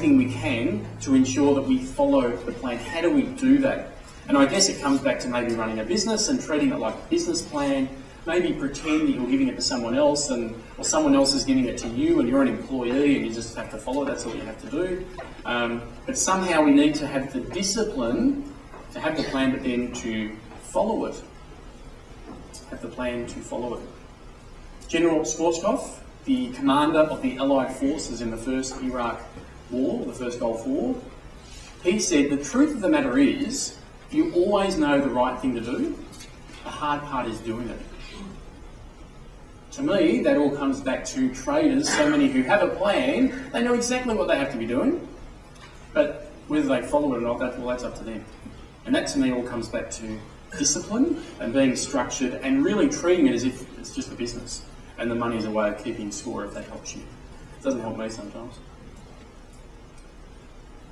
everything we can to ensure that we follow the plan. How do we do that? And I guess it comes back to maybe running a business and treating it like a business plan. Maybe pretend that you're giving it to someone else, or someone else is giving it to you, and you're an employee and you just have to follow. That's all you have to do. But somehow we need to have the discipline to have the plan, but then to follow it. Have the plan to follow it. General Schwarzkopf, the commander of the Allied forces in the first Iraq War, the first Gulf War, he said, the truth of the matter is, you always know the right thing to do. The hard part is doing it. To me, that all comes back to traders, so many who have a plan, they know exactly what they have to be doing, but whether they follow it or not, that's up to them. And that to me all comes back to discipline and being structured and really treating it as if it's just a business and the money is a way of keeping score if that helps you. It doesn't help me sometimes.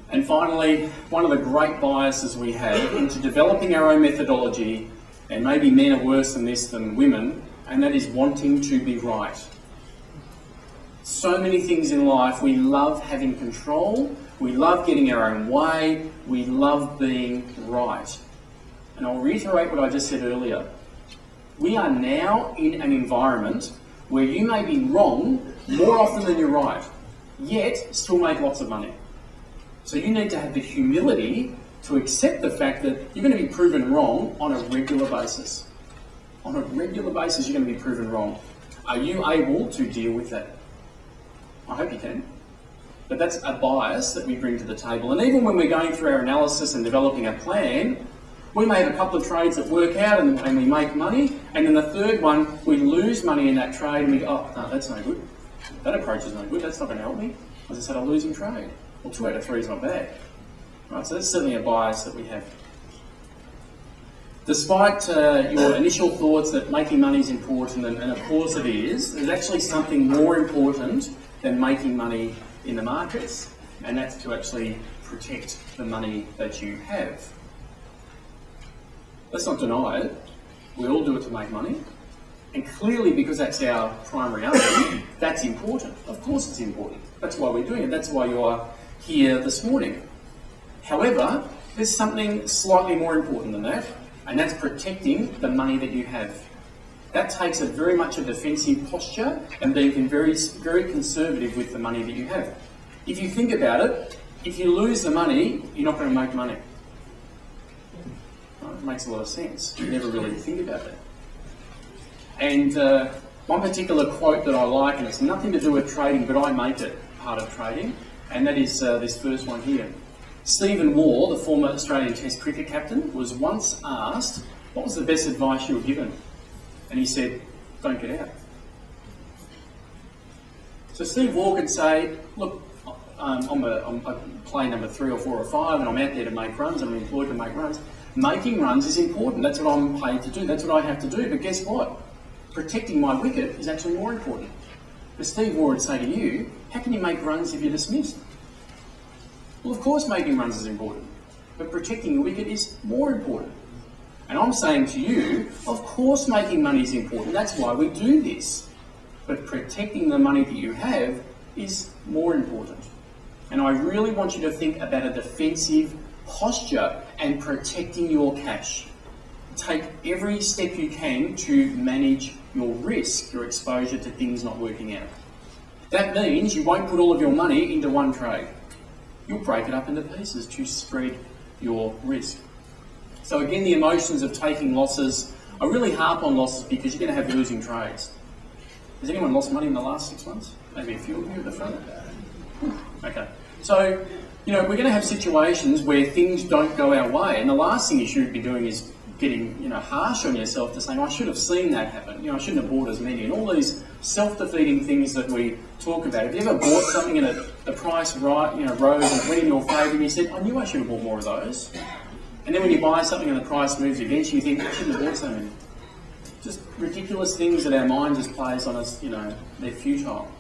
And finally, one of the great biases we have into developing our own methodology, and maybe men are worse than this than women, and that is wanting to be right. So many things in life, we love having control, we love getting our own way, we love being right. And I'll reiterate what I just said earlier. We are now in an environment where you may be wrong more often than you're right, yet still make lots of money. So you need to have the humility to accept the fact that you're going to be proven wrong on a regular basis. On a regular basis, you're going to be proven wrong. Are you able to deal with that? I hope you can. But that's a bias that we bring to the table. And even when we're going through our analysis and developing a plan, we may have a couple of trades that work out and we make money, and then the third one, we lose money in that trade and we go, oh, no, that's no good. That approach is no good, that's not going to help me. As I said, a losing trade. Well, 2 out of 3 is not bad. Right, so that's certainly a bias that we have. Despite your initial thoughts that making money is important, and of course it is, there's actually something more important than making money in the markets, and that's to actually protect the money that you have. Let's not deny it. We all do it to make money. And clearly, because that's our primary aim, that's important. Of course it's important. That's why we're doing it. That's why you're here this morning. However, there's something slightly more important than that, and that's protecting the money that you have. That takes very much a defensive posture and being very, very conservative with the money that you have. If you think about it, if you lose the money, you're not going to make money. Right? It makes a lot of sense. You never really think about that. And one particular quote that I like, and it's nothing to do with trading, but I make it part of trading, and that is this first one here. Stephen Waugh, the former Australian Test cricket captain, was once asked, what was the best advice you were given? And he said, don't get out. So Steve Waugh could say, look, I'm playing number 3 or 4 or 5 and I'm out there to make runs, I'm employed to make runs. Making runs is important, that's what I'm paid to do, that's what I have to do, but guess what? Protecting my wicket is actually more important. But Steve Waugh would say to you, how can you make runs if you're dismissed? Well, of course making runs is important, but protecting your wicket is more important. And I'm saying to you, of course making money is important, that's why we do this. But protecting the money that you have is more important. And I really want you to think about a defensive posture and protecting your cash. Take every step you can to manage your risk, your exposure to things not working out. That means you won't put all of your money into one trade. You'll break it up into pieces to spread your risk. So again, the emotions of taking losses, I really harp on losses because you're going to have losing trades. Has anyone lost money in the last 6 months? Maybe a few of you at the front? Okay. So, you know, we're going to have situations where things don't go our way, and the last thing you should be doing is getting, harsh on yourself to saying, I should have seen that happen. I shouldn't have bought as many, and all these self-defeating things that we talk about. Have you ever bought something and the price rose and it went in your favour and you said, I knew I should have bought more of those? And then when you buy something and the price moves against you, you think, I shouldn't have bought so many. Just ridiculous things that our mind just plays on us, they're futile.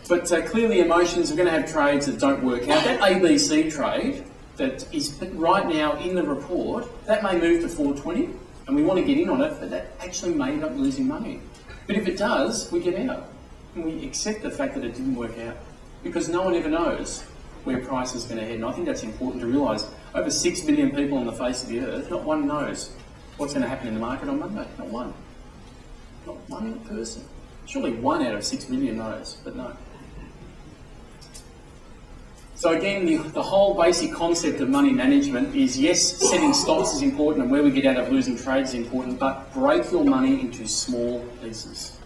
But clearly emotions are going to have trades that don't work out. That ABC trade that is right now in the report, that may move to 420 and we want to get in on it, but that actually may end up losing money. But if it does, we get out and we accept the fact that it didn't work out because no one ever knows where price is going to head. And I think that's important to realise. Over 6 billion people on the face of the earth, not one knows what's going to happen in the market on Monday. Not one. Not one person. Surely 1 out of 6 billion knows, but no. So again, the whole basic concept of money management is, yes, setting stops is important and where we get out of losing trades is important, but break your money into small pieces.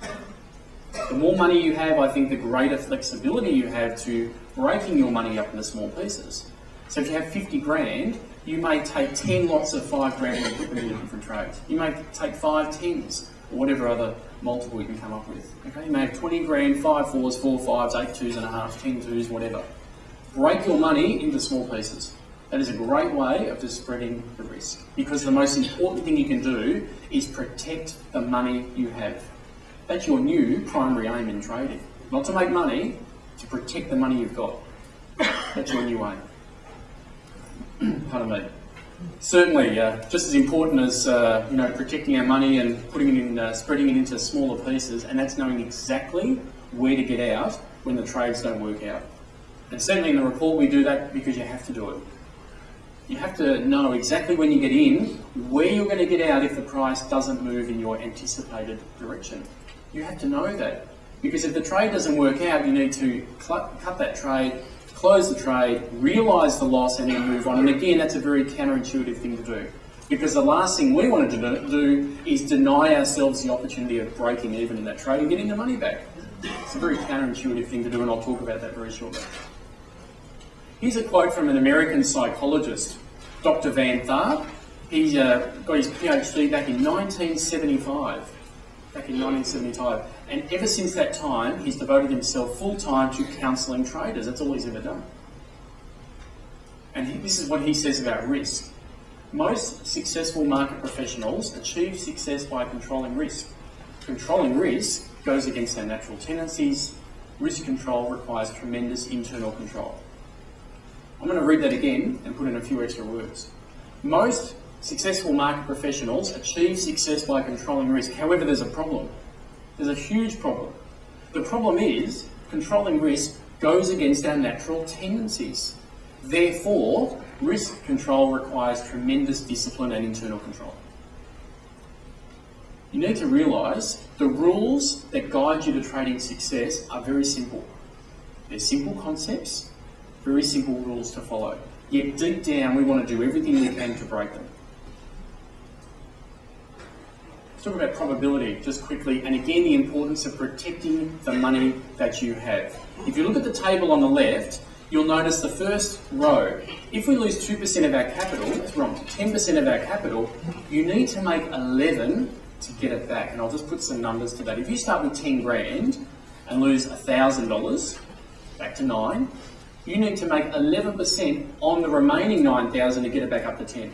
The more money you have, I think the greater flexibility you have to breaking your money up into small pieces. So if you have 50 grand, you may take 10 lots of 5 grand and put them into different trades. You may take 5 tens, or whatever other multiple you can come up with. Okay? You may have 20 grand, 5 fours, 4 fives, 8 twos and a half, 10 twos, whatever. Break your money into small pieces. That is a great way of just spreading the risk. Because the most important thing you can do is protect the money you have. That's your new primary aim in trading. Not to make money, to protect the money you've got. That's your new aim. Pardon me. Certainly, just as important as protecting our money and putting it in, spreading it into smaller pieces, and that's knowing exactly where to get out when the trades don't work out. And certainly in the report we do that because you have to do it. You have to know exactly when you get in, where you're going to get out if the price doesn't move in your anticipated direction. You have to know that. Because if the trade doesn't work out, you need to cut that trade, close the trade, realise the loss and then move on. And again, that's a very counterintuitive thing to do. Because the last thing we wanted to do is deny ourselves the opportunity of breaking even in that trade and getting the money back. It's a very counterintuitive thing to do, and I'll talk about that very shortly. Here's a quote from an American psychologist, Dr. Van Tharp. He got his PhD back in 1975. And ever since that time, he's devoted himself full-time to counselling traders. That's all he's ever done. And this is what he says about risk. Most successful market professionals achieve success by controlling risk. Controlling risk goes against our natural tendencies. Risk control requires tremendous internal control. I'm going to read that again and put in a few extra words. Most successful market professionals achieve success by controlling risk. However, there's a problem. There's a huge problem. The problem is controlling risk goes against our natural tendencies. Therefore, risk control requires tremendous discipline and internal control. You need to realise the rules that guide you to trading success are very simple. They're simple concepts, very simple rules to follow. Yet deep down, we want to do everything we can to break them. Let's talk about probability just quickly, and again the importance of protecting the money that you have. If you look at the table on the left, you'll notice the first row. If we lose 2% of our capital, that's wrong, 10% of our capital, you need to make 11 to get it back. And I'll just put some numbers to that. If you start with 10 grand and lose $1,000, back to 9, you need to make 11% on the remaining 9,000 to get it back up to 10.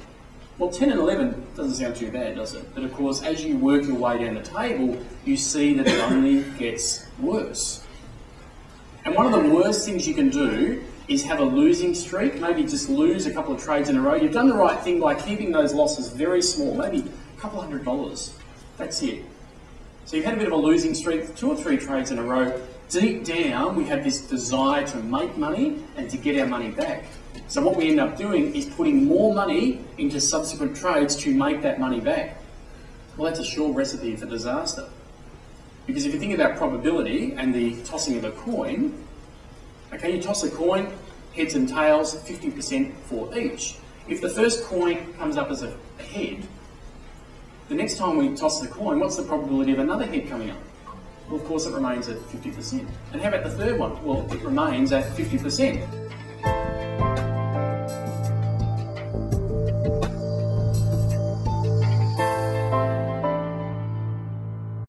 Well, 10 and 11 doesn't sound too bad, does it? But of course, as you work your way down the table, you see that it only gets worse. And one of the worst things you can do is have a losing streak, maybe just lose a couple of trades in a row. You've done the right thing by keeping those losses very small, maybe a couple $100. That's it. So you've had a bit of a losing streak, 2 or 3 trades in a row. Deep down, we have this desire to make money and to get our money back. So what we end up doing is putting more money into subsequent trades to make that money back. Well, that's a sure recipe for disaster. Because if you think about probability and the tossing of a coin, okay, you toss a coin, heads and tails, 50% for each. If the first coin comes up as a head, the next time we toss the coin, what's the probability of another head coming up? Well, of course, it remains at 50%. And how about the third one? Well, it remains at 50%.